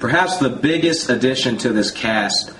Perhaps the biggest addition to this cast,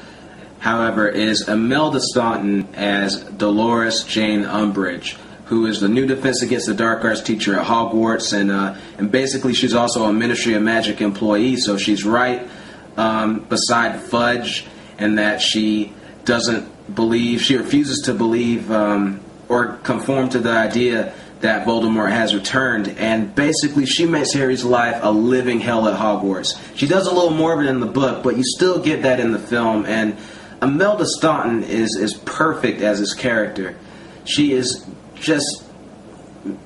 however, is Imelda Staunton as Dolores Jane Umbridge, who is the new Defense Against the Dark Arts teacher at Hogwarts, and basically she's also a Ministry of Magic employee, so she's right beside Fudge in that she refuses to believe or conform to the idea that Voldemort has returned, and basically she makes Harry's life a living hell at Hogwarts. She does a little more of it in the book, but you still get that in the film, and Imelda Staunton is perfect as his character. She is just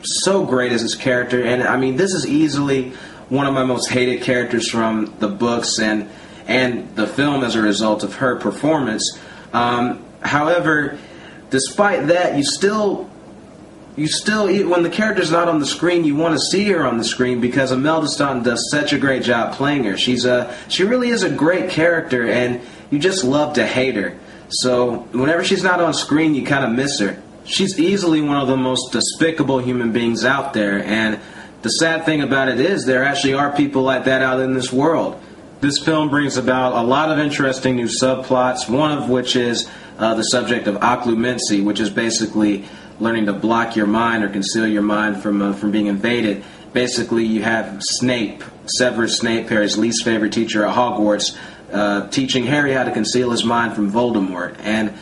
so great as his character, and I mean, this is easily one of my most hated characters from the books and the film as a result of her performance. However, despite that, you still, when the character's not on the screen, you want to see her on the screen because Imelda Staunton does such a great job playing her. She really is a great character, and you just love to hate her. So whenever she's not on screen, you kind of miss her. She's easily one of the most despicable human beings out there, and the sad thing about it is there actually are people like that out in this world. This film brings about a lot of interesting new subplots, one of which is the subject of occlumency, which is basically learning to block your mind or conceal your mind from being invaded. Basically, you have Snape, Severus Snape, Harry's least favorite teacher at Hogwarts, teaching Harry how to conceal his mind from Voldemort. And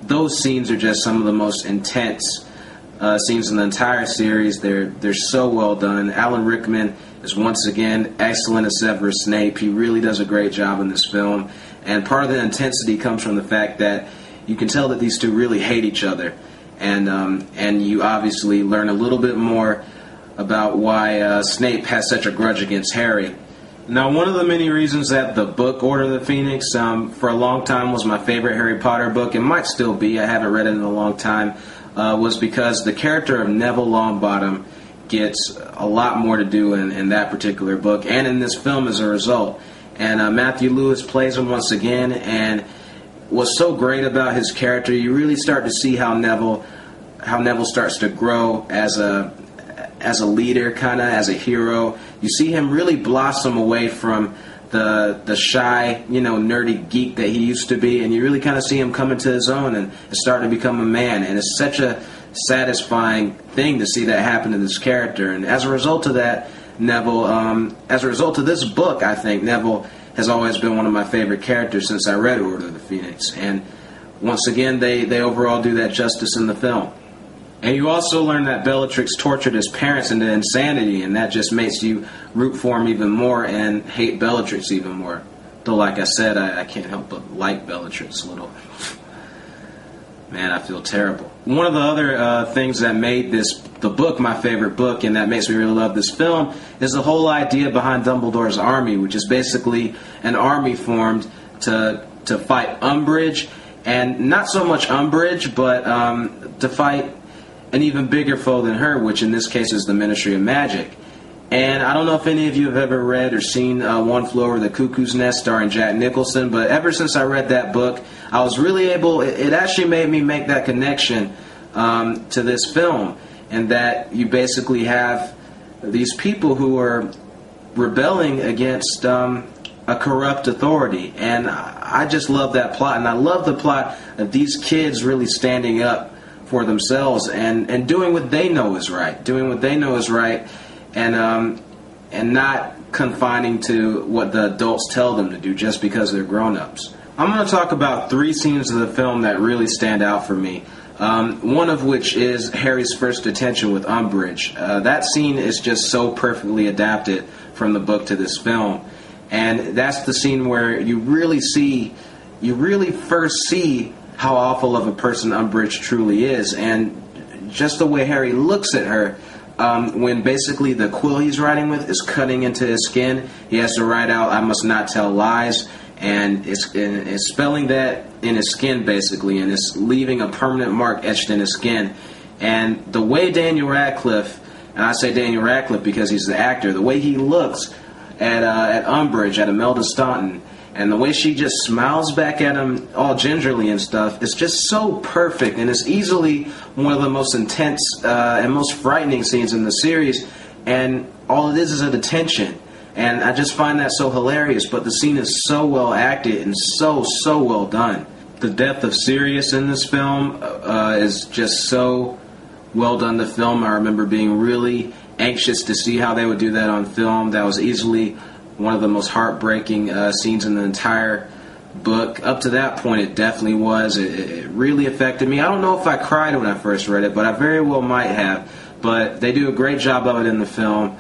those scenes are just some of the most intense scenes in the entire series. They're so well done. Alan Rickman is once again excellent as Severus Snape. He really does a great job in this film. And part of the intensity comes from the fact that you can tell that these two really hate each other. And you obviously learn a little bit more about why Snape has such a grudge against Harry. Now, one of the many reasons that the book Order of the Phoenix for a long time was my favorite Harry Potter book, and might still be, I haven't read it in a long time, was because the character of Neville Longbottom gets a lot more to do in that particular book and in this film as a result. And Matthew Lewis plays him once again, and what's so great about his character, you really start to see how Neville starts to grow as a leader, kind of as a hero. You see him really blossom away from the shy, nerdy geek that he used to be, and you really kind of see him come into his own and starting to become a man. And it's such a satisfying thing to see that happen to this character. And as a result of that, Neville, as a result of this book, I think Neville has always been one of my favorite characters since I read Order of the Phoenix. And once again, they overall do that justice in the film. And you also learn that Bellatrix tortured his parents into insanity, and that just makes you root for him even more and hate Bellatrix even more. Though, like I said, I can't help but like Bellatrix a little. Man, I feel terrible. One of the other things that made the book my favorite book, and that makes me really love this film, is the whole idea behind Dumbledore's army, which is basically an army formed to fight Umbridge, and not so much Umbridge, but to fight an even bigger foe than her, which in this case is the Ministry of Magic. And I don't know if any of you have ever read or seen One Flew Over the Cuckoo's Nest starring Jack Nicholson, but ever since I read that book, I was really it actually made me make that connection to this film, and that you basically have these people who are rebelling against a corrupt authority. And I just love that plot, and I love the plot of these kids really standing up for themselves and doing what they know is right, and not confining to what the adults tell them to do just because they're grown-ups. I'm going to talk about 3 scenes of the film that really stand out for me. One of which is Harry's first detention with Umbridge. That scene is just so perfectly adapted from the book to this film. And that's the scene where you really first see how awful of a person Umbridge truly is, and just the way Harry looks at her when basically the quill he's writing with is cutting into his skin. He has to write out, "I must not tell lies," and it's spelling that in his skin basically, and it's leaving a permanent mark etched in his skin. And the way Daniel Radcliffe, and I say Daniel Radcliffe because he's the actor, the way he looks at Umbridge, at Imelda Staunton, and the way she just smiles back at him all gingerly and stuff, it's just so perfect, and it's easily one of the most intense and most frightening scenes in the series. And all it is a detention. And I just find that so hilarious, but the scene is so well acted and so well done. The death of Sirius in this film is just so well done. The film, I remember being really anxious to see how they would do that on film. That was easily one of the most heartbreaking scenes in the entire book. Up to that point, it definitely was. It really affected me. I don't know if I cried when I first read it, but I very well might have. But they do a great job of it in the film.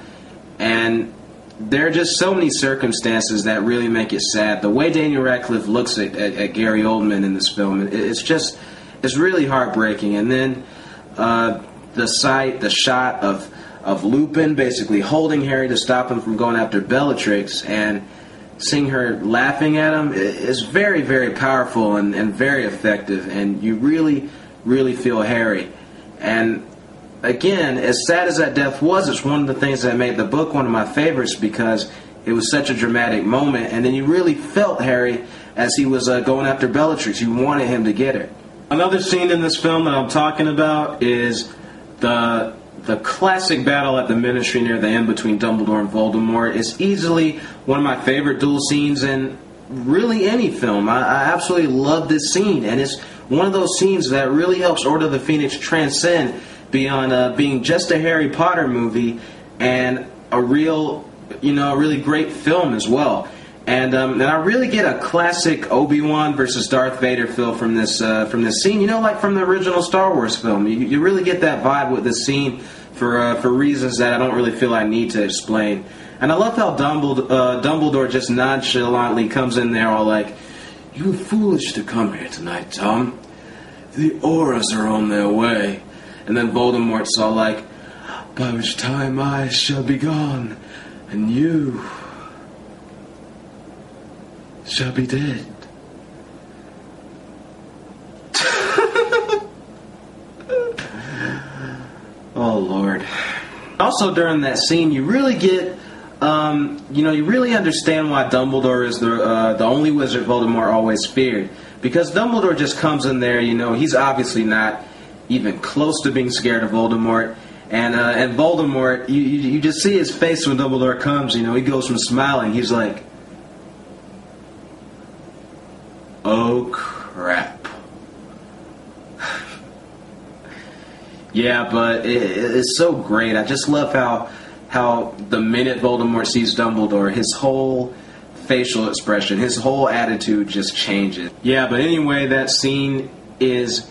And there are just so many circumstances that really make it sad. The way Daniel Radcliffe looks at Gary Oldman in this film, it's really heartbreaking. And then the shot of Lupin basically holding Harry to stop him from going after Bellatrix, and seeing her laughing at him is very, very powerful and very effective. And you really, really feel Harry. And again, as sad as that death was, it's one of the things that made the book one of my favorites, because it was such a dramatic moment, and then you really felt Harry as he was going after Bellatrix. You wanted him to get her. Another scene in this film that I'm talking about is the classic battle at the Ministry near the end between Dumbledore and Voldemort. It's easily one of my favorite duel scenes in really any film. I absolutely love this scene, and it's one of those scenes that really helps Order of the Phoenix transcend beyond being just a Harry Potter movie and a really great film as well. And I really get a classic Obi-Wan versus Darth Vader feel from this scene. Like from the original Star Wars film. You really get that vibe with this scene for reasons that I don't really feel I need to explain. And I love how Dumbledore just nonchalantly comes in there all like, "You were foolish to come here tonight, Tom. The Auras are on their way." And then Voldemort's all like, "By which time I shall be gone, and you shall be dead." Oh, Lord. Also, during that scene, you really get, you really understand why Dumbledore is the only wizard Voldemort always feared. Because Dumbledore just comes in there, he's obviously not even close to being scared of Voldemort, and Voldemort, you just see his face when Dumbledore comes. He goes from smiling, he's like, "Oh crap." Yeah, but it's so great. I just love how the minute Voldemort sees Dumbledore, his whole facial expression, his whole attitude just changes. Yeah, but anyway, that scene is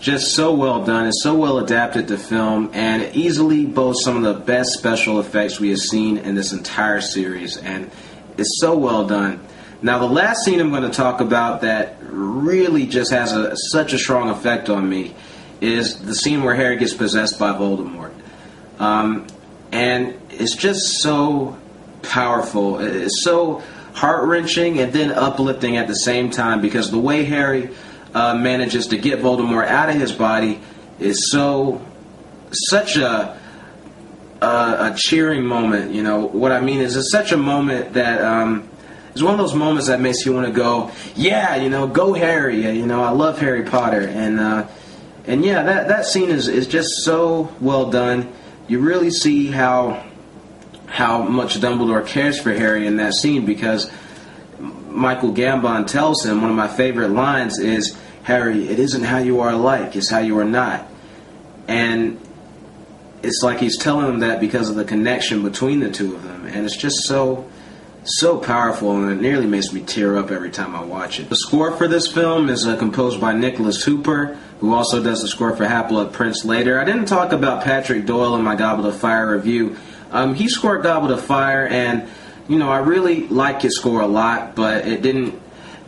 just so well done. It's so well adapted to film, and it easily boasts some of the best special effects we have seen in this entire series, and it's so well done. Now, the last scene I'm going to talk about that really just has such a strong effect on me is the scene where Harry gets possessed by Voldemort. And it's just so powerful. It's so heart-wrenching and then uplifting at the same time, because the way Harry manages to get Voldemort out of his body is such a cheering moment. What I mean is, it's such a moment that it's one of those moments that makes you want to go, yeah, go Harry. I love Harry Potter, and yeah, that scene is just so well done. You really see how much Dumbledore cares for Harry in that scene, because Michael Gambon tells him, one of my favorite lines is, "Harry, it isn't how you are like, it's how you are not." And it's like he's telling him that because of the connection between the two of them. And it's just so powerful, and it nearly makes me tear up every time I watch it. The score for this film is composed by Nicholas Hooper, who also does the score for Half-Blood Prince later. I didn't talk about Patrick Doyle in my Goblet of Fire review. He scored Goblet of Fire, and I really like his score a lot, but it didn't,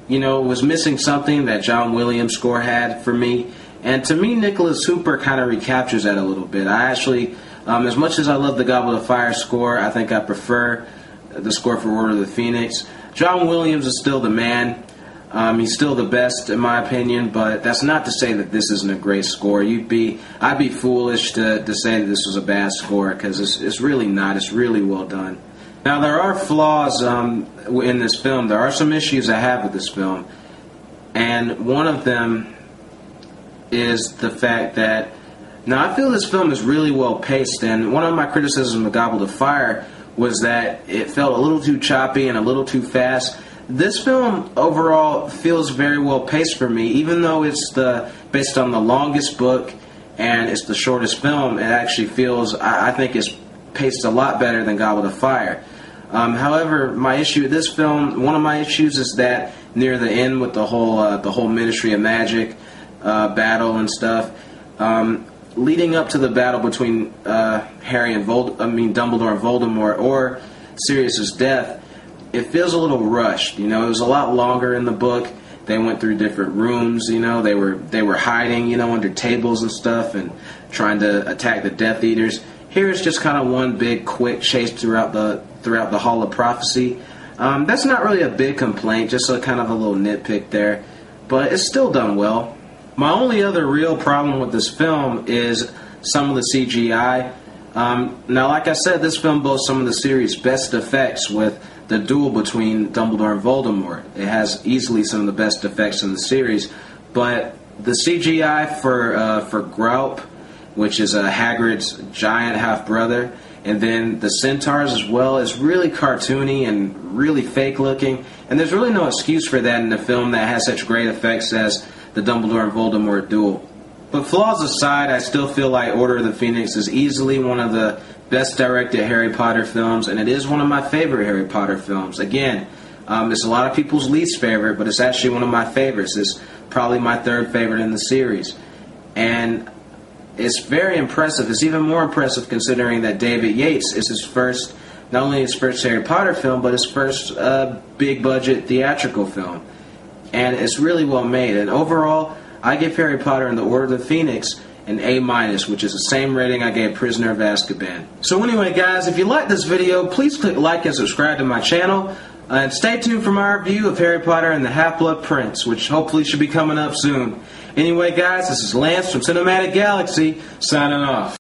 it was missing something that John Williams' score had for me. And to me, Nicholas Hooper kind of recaptures that a little bit. I actually, as much as I love the Goblet of Fire score, I think I prefer the score for Order of the Phoenix. John Williams is still the man. He's still the best in my opinion, but that's not to say that this isn't a great score. I'd be foolish to say that this was a bad score, because it's really not. It's really well done. Now, there are flaws in this film. There are some issues I have with this film, and one of them is the fact that, now I feel this film is really well paced, and one of my criticisms of Goblet of Fire was that it felt a little too choppy and a little too fast. This film overall feels very well paced for me, even though it's based on the longest book and it's the shortest film. It actually feels, I think it's paced a lot better than Goblet of Fire. However, my issue with this film, one of my issues is that near the end with the whole Ministry of Magic battle and stuff, leading up to the battle between Harry and Dumbledore and Voldemort, or Sirius's death, it feels a little rushed. You know, it was a lot longer in the book. They went through different rooms. You know, they were hiding, you know, under tables and stuff, and trying to attack the Death Eaters. Here it's just kind of one big quick chase throughout the Hall of Prophecy. That's not really a big complaint, just a kind of a little nitpick there, but it's still done well. My only other real problem with this film is some of the CGI. Now, like I said, this film boasts some of the series' best effects with the duel between Dumbledore and Voldemort. It has easily some of the best effects in the series, but the CGI for Grawp, which is Hagrid's giant half-brother, and then the centaurs as well, is really cartoony and really fake-looking, and there's really no excuse for that in a film that has such great effects as the Dumbledore and Voldemort duel. But flaws aside, I still feel like Order of the Phoenix is easily one of the best directed Harry Potter films, and it is one of my favorite Harry Potter films. Again, it's a lot of people's least favorite, but it's actually one of my favorites. It's probably my third favorite in the series. And it's very impressive. It's even more impressive considering that David Yates is not only his first Harry Potter film, but his first big budget theatrical film. And it's really well made. And overall, I give Harry Potter and the Order of the Phoenix an A-, which is the same rating I gave Prisoner of Azkaban. So anyway, guys, if you like this video, please click like and subscribe to my channel. And stay tuned for my review of Harry Potter and the Half-Blood Prince, which hopefully should be coming up soon. Anyway, guys, this is Lance from Cinematic Galaxy, signing off.